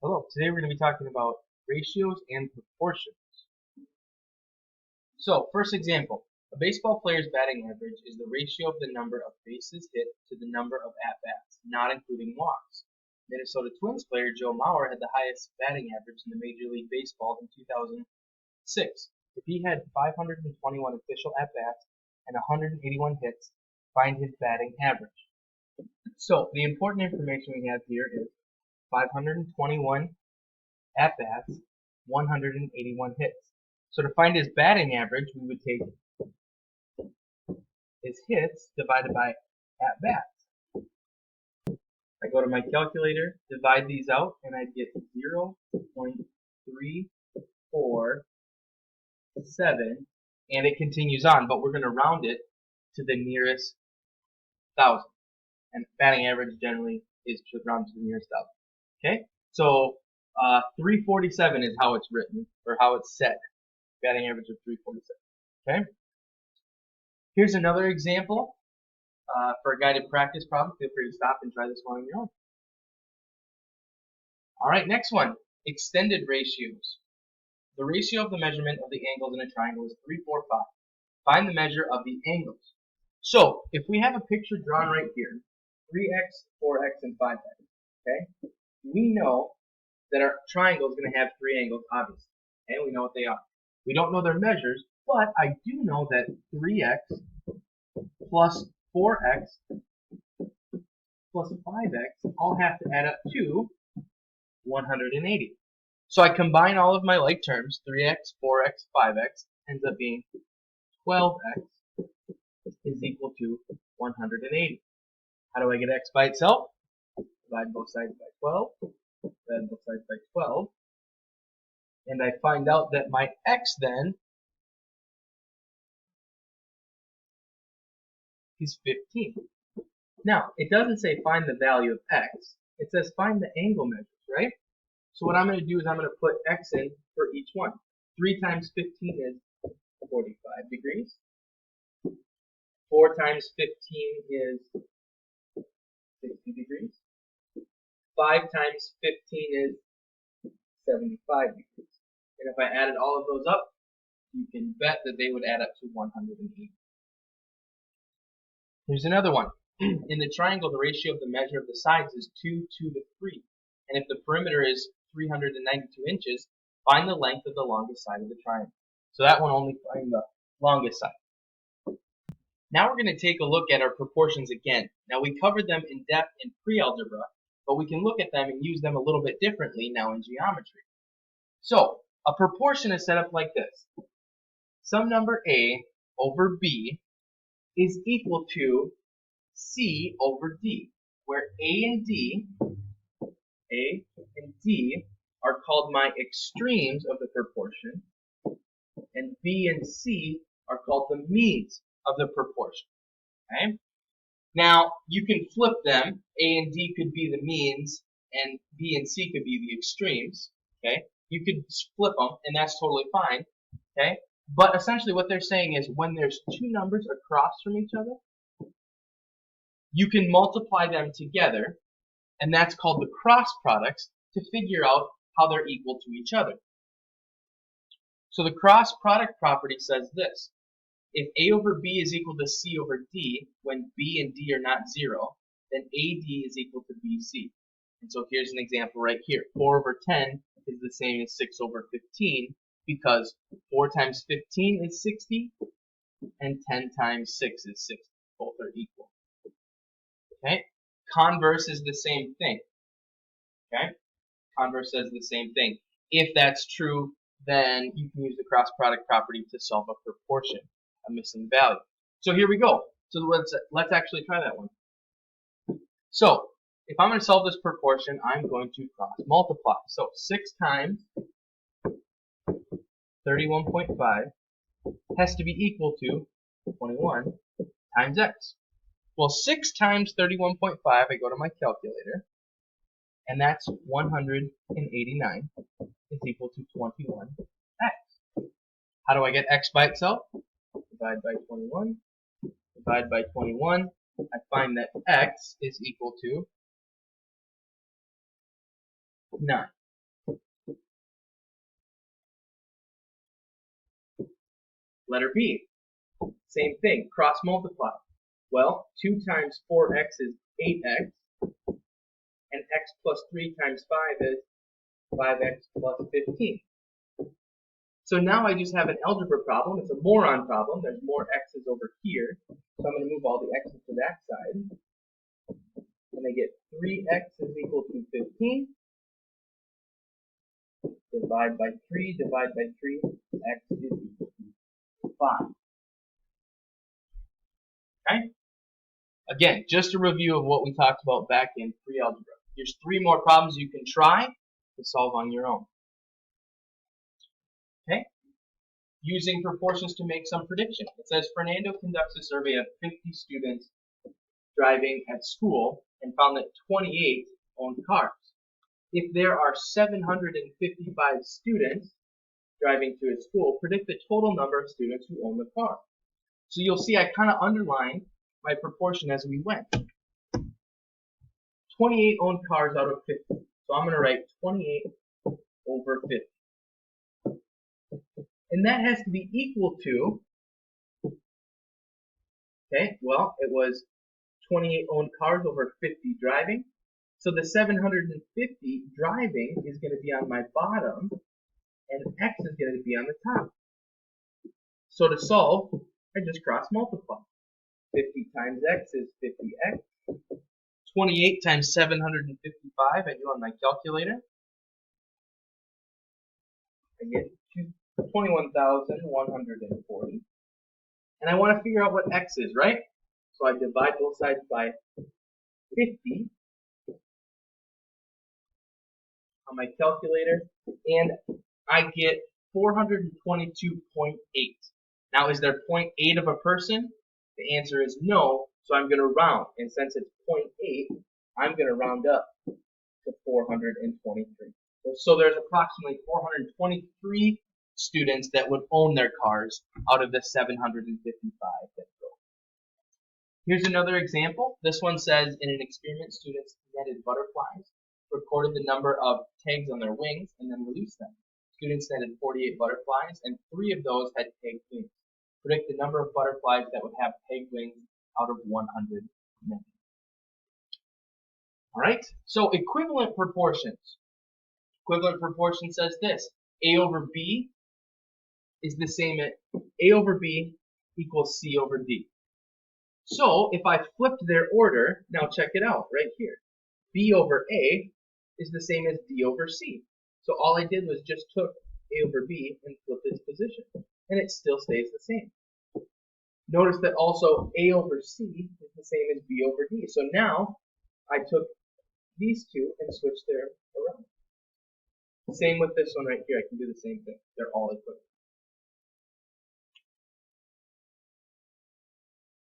Hello, today we're going to be talking about ratios and proportions. So, first example, a baseball player's batting average is the ratio of the number of bases hit to the number of at-bats, not including walks. Minnesota Twins player Joe Mauer had the highest batting average in the Major League Baseball in 2006. If he had 521 official at-bats and 181 hits, find his batting average. So, the important information we have here is 521 at-bats, 181 hits. So to find his batting average, we would take his hits divided by at-bats. I go to my calculator, divide these out, and I get 0.347, and it continues on, but we're going to round it to the nearest thousand. And batting average generally is to round to the nearest thousand. Okay? So 347 is how it's written, or how it's set. Batting average of 347. Okay? Here's another example for a guided practice problem. Feel free to stop and try this one on your own. Alright, next one. Extended ratios. The ratio of the measurement of the angles in a triangle is 3, 4, 5. Find the measure of the angles. So, if we have a picture drawn right here, 3x, 4x, and 5x, okay? We know that our triangle is going to have three angles, obviously. Okay? We know what they are. We don't know their measures, but I do know that 3x plus 4x plus 5x all have to add up to 180. So I combine all of my like terms, 3x, 4x, 5x, ends up being 12x is equal to 180. How do I get x by itself? Divide both sides by 12, divide both sides by 12, and I find out that my x then is 15. Now, it doesn't say find the value of x. It says find the angle measures, right? So what I'm going to do is I'm going to put x in for each one. 3 times 15 is 45 degrees. 4 times 15 is 60 degrees. 5 times 15 is 75 degrees. And if I added all of those up, you can bet that they would add up to 180. Here's another one. In the triangle, the ratio of the measure of the sides is 2 to 3. And if the perimeter is 392 inches, find the length of the longest side of the triangle. So that one only find the longest side. Now we're going to take a look at our proportions again. Now we covered them in depth in pre-algebra, but we can look at them and use them a little bit differently now in geometry. So, a proportion is set up like this. Some number A over B is equal to C over D, where A and D are called my extremes of the proportion, and B and C are called the means of the proportion. Okay? Now, you can flip them. A and D could be the means, and B and C could be the extremes. Okay? You could flip them, and that's totally fine. Okay? But essentially what they're saying is when there's two numbers across from each other, you can multiply them together, and that's called the cross products, to figure out how they're equal to each other. So the cross product property says this. If A over B is equal to C over D, when B and D are not 0, then AD is equal to BC. And so here's an example right here. 4 over 10 is the same as 6 over 15, because 4 times 15 is 60, and 10 times 6 is 60. Both are equal. Okay? Converse is the same thing. Okay? Converse says the same thing. If that's true, then you can use the cross product property to solve a proportion, a missing value. So here we go. So let's actually try that one. So if I'm going to solve this proportion, I'm going to cross multiply. So 6 times 31.5 has to be equal to 21 times x. Well, 6 times 31.5, I go to my calculator, and that's 189 is equal to 21x. How do I get x by itself? Divide by 21. Divide by 21. I find that x is equal to 9. Letter B, same thing, cross multiply. Well, 2 times 4x is 8x, and x plus 3 times 5 is 5x plus 15. So now I just have an algebra problem. It's a moron problem. There's more x's over here. So I'm going to move all the x's to that side. And I get 3x is equal to 15. Divide by 3, divide by 3, x is equal to 5. Okay? Again, just a review of what we talked about back in pre-algebra. Here's 3 more problems you can try to solve on your own. Okay? Using proportions to make some prediction. It says Fernando conducts a survey of 50 students driving at school and found that 28 owned cars. If there are 755 students driving to a school, predict the total number of students who own the car. So you'll see I kind of underlined my proportion as we went. 28 owned cars out of 50. So I'm going to write 28 over 50. And that has to be equal to, okay, well, it was 28 owned cars over 50 driving. So the 750 driving is going to be on my bottom, and x is going to be on the top. So to solve, I just cross multiply. 50 times x is 50x. 28 times 755, I do on my calculator. I get 21,140. And I want to figure out what x is, right? So I divide both sides by 50 on my calculator, and I get 422.8. Now, is there 0.8 of a person? The answer is no, so I'm going to round. And since it's 0.8, I'm going to round up to 423. So there's approximately 423 students that would own their cars out of the 755 that go. Here's another example. This one says, in an experiment, students netted butterflies, recorded the number of tags on their wings, and then released them. Students netted 48 butterflies, and 3 of those had tagged wings. Predict the number of butterflies that would have tagged wings out of 100 netted. Alright, so equivalent proportions. Equivalent proportion says this. A over B is the same as A over B equals C over D. So if I flipped their order, now check it out right here. B over A is the same as D over C. So all I did was just took A over B and flipped its position. And it still stays the same. Notice that also A over C is the same as B over D. So now I took these two and switched them around. Same with this one right here. I can do the same thing. They're all equivalent.